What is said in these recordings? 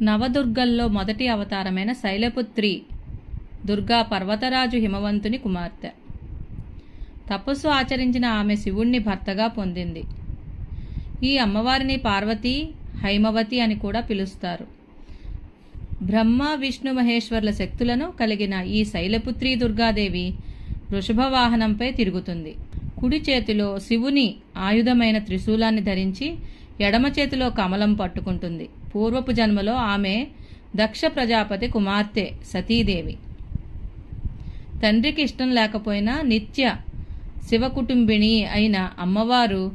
నవదుర్గల్లో మొదటి అవతారమైన శైలపుత్రి దుర్గా పర్వతరాజు హిమవంతుని కుమార్తె. తపస్సు ఆచరించిన ఆమె శివుణ్ణి భర్తగా పొందింది. ఈ అమ్మవారిని పార్వతి, హైమవతి అని కూడా పిలుస్తారు. బ్రహ్మ, విష్ణు, మహేశ్వర్ల శక్తులను కలిగిన ఈ శైలపుత్రి దుర్గాదేవి వృషభ వాహనంపై తిరుగుతుంది. కుడి చేతిలో శివుని ఆయుధమైన త్రిశూలాన్ని ధరించి ఎడమ చేతిలో కమలం పట్టుకుంటుంది. పూర్వపు జన్మలో ఆమె దక్ష ప్రజాపతి కుమార్తె సతీదేవి. తండ్రికి ఇష్టం లేకపోయినా నిత్య శివకుటుంబిణి అయిన అమ్మవారు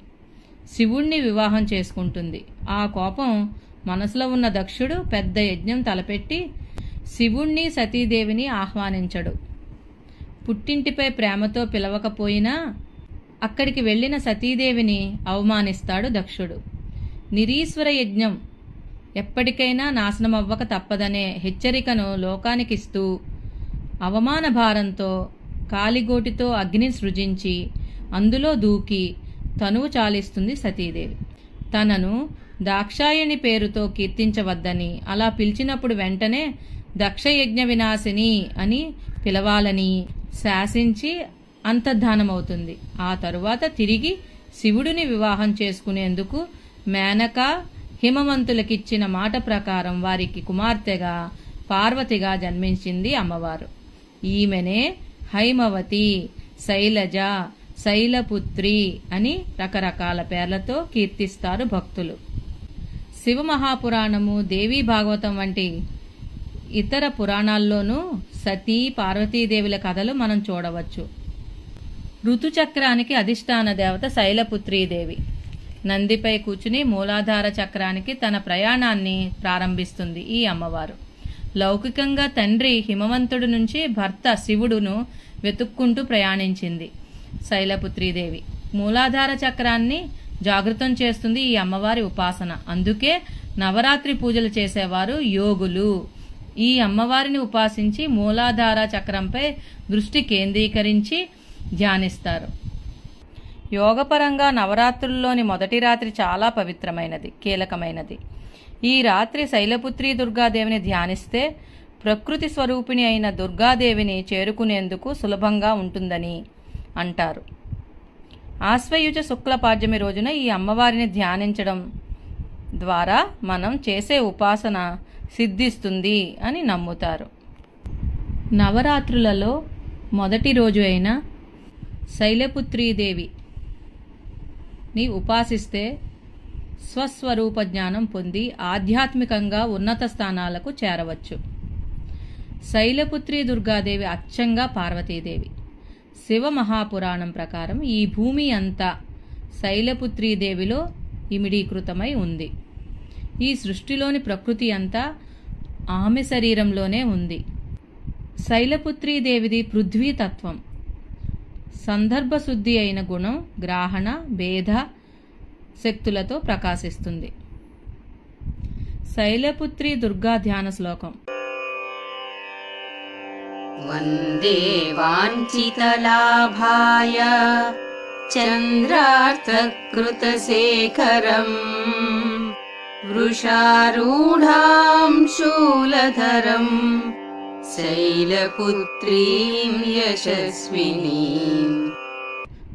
శివుణ్ణి వివాహం చేసుకుంటుంది. ఆ కోపం మనసులో ఉన్న దక్షుడు పెద్ద యజ్ఞం తలపెట్టి శివుణ్ణి, సతీదేవిని ఆహ్వానించడు. పుట్టింటిపై ప్రేమతో పిలవకపోయినా అక్కడికి వెళ్లిన సతీదేవిని అవమానిస్తాడు దక్షుడు. నిరీశ్వర యజ్ఞం ఎప్పటికైనా నాశనమవ్వక తప్పదనే హెచ్చరికను లోకానికిస్తూ అవమాన భారంతో కాలిగోటితో అగ్ని సృజించి అందులో దూకి తనువు చాలిస్తుంది సతీదేవి. తనను దాక్షాయణి పేరుతో కీర్తించవద్దని, అలా పిలిచినప్పుడు వెంటనే దక్షయజ్ఞ వినాశిని అని పిలవాలని శాసించి అంతర్ధానమవుతుంది. ఆ తరువాత తిరిగి శివుడిని వివాహం చేసుకునేందుకు మేనక, హిమవంతులకిచ్చిన మాట ప్రకారం వారికి కుమార్తెగా పార్వతిగా జన్మించింది అమ్మవారు. ఈమెనే హైమవతి, శైలజ, శైలపుత్రి అని రకరకాల పేర్లతో కీర్తిస్తారు భక్తులు. శివ మహాపురాణము, దేవీ భాగవతం వంటి ఇతర పురాణాల్లోనూ సతీ, పార్వతీదేవుల కథలు మనం చూడవచ్చు. ఋతుచక్రానికి అధిష్టాన దేవత శైలపుత్రీదేవి. నందిపై కూర్చుని మూలాధార చక్రానికి తన ప్రయాణాన్ని ప్రారంభిస్తుంది ఈ అమ్మవారు. లౌకికంగా తండ్రి హిమవంతుడి నుంచి భర్త శివుడును వెతుక్కుంటూ ప్రయాణించింది శైలపుత్రీదేవి. మూలాధార చక్రాన్ని జాగృతం చేస్తుంది ఈ అమ్మవారి ఉపాసన. అందుకే నవరాత్రి పూజలు చేసేవారు యోగులు ఈ అమ్మవారిని ఉపాసించి మూలాధార చక్రంపై దృష్టి కేంద్రీకరించి ధ్యానిస్తారు. యోగపరంగా నవరాత్రుల్లోని మొదటి రాత్రి చాలా పవిత్రమైనది, కీలకమైనది. ఈ రాత్రి శైలపుత్రి దుర్గాదేవిని ధ్యానిస్తే ప్రకృతి స్వరూపిణి అయిన దుర్గాదేవిని చేరుకునేందుకు సులభంగా ఉంటుందని అంటారు. ఆశ్వయుజ శుక్ల పాడ్యమి రోజున ఈ అమ్మవారిని ధ్యానించడం ద్వారా మనం చేసే ఉపాసన సిద్ధిస్తుంది అని నమ్ముతారు. నవరాత్రులలో మొదటి రోజు అయిన శైలపుత్రీదేవిని ఉపాసిస్తే స్వస్వరూప జ్ఞానం పొంది ఆధ్యాత్మికంగా ఉన్నత స్థానాలకు చేరవచ్చు. శైలపుత్రి దుర్గాదేవి అచ్చంగా పార్వతీదేవి. శివ మహాపురాణం ప్రకారం ఈ భూమి అంతా శైలపుత్రీదేవిలో ఇమిడీకృతమై ఉంది. ఈ సృష్టిలోని ప్రకృతి అంతా ఆమె శరీరంలోనే ఉంది. శైలపుత్రీదేవిది పృథ్వీతత్వం. సందర్భశుద్ధి అయిన గుణం గ్రహణ, భేద శక్తులతో ప్రకాశిస్తుంది. శైలపుత్రి దుర్గా ధ్యాన శ్లోకం. వందే వాంఛితలాభాయ చంద్రార్థకృతశేఖరం వృషారూఢాం శూలధరం శైలపుత్రీం యశస్వినీం.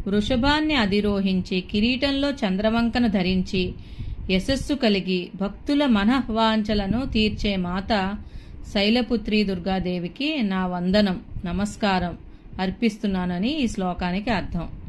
వృషభాన్ని అధిరోహించి కిరీటంలో చంద్రవంకను ధరించి యశస్సు కలిగి భక్తుల మనఃవాంఛలను తీర్చే మాత శైలపుత్రి దుర్గాదేవికి నా వందనం, నమస్కారం అర్పిస్తున్నానని ఈ శ్లోకానికి అర్థం.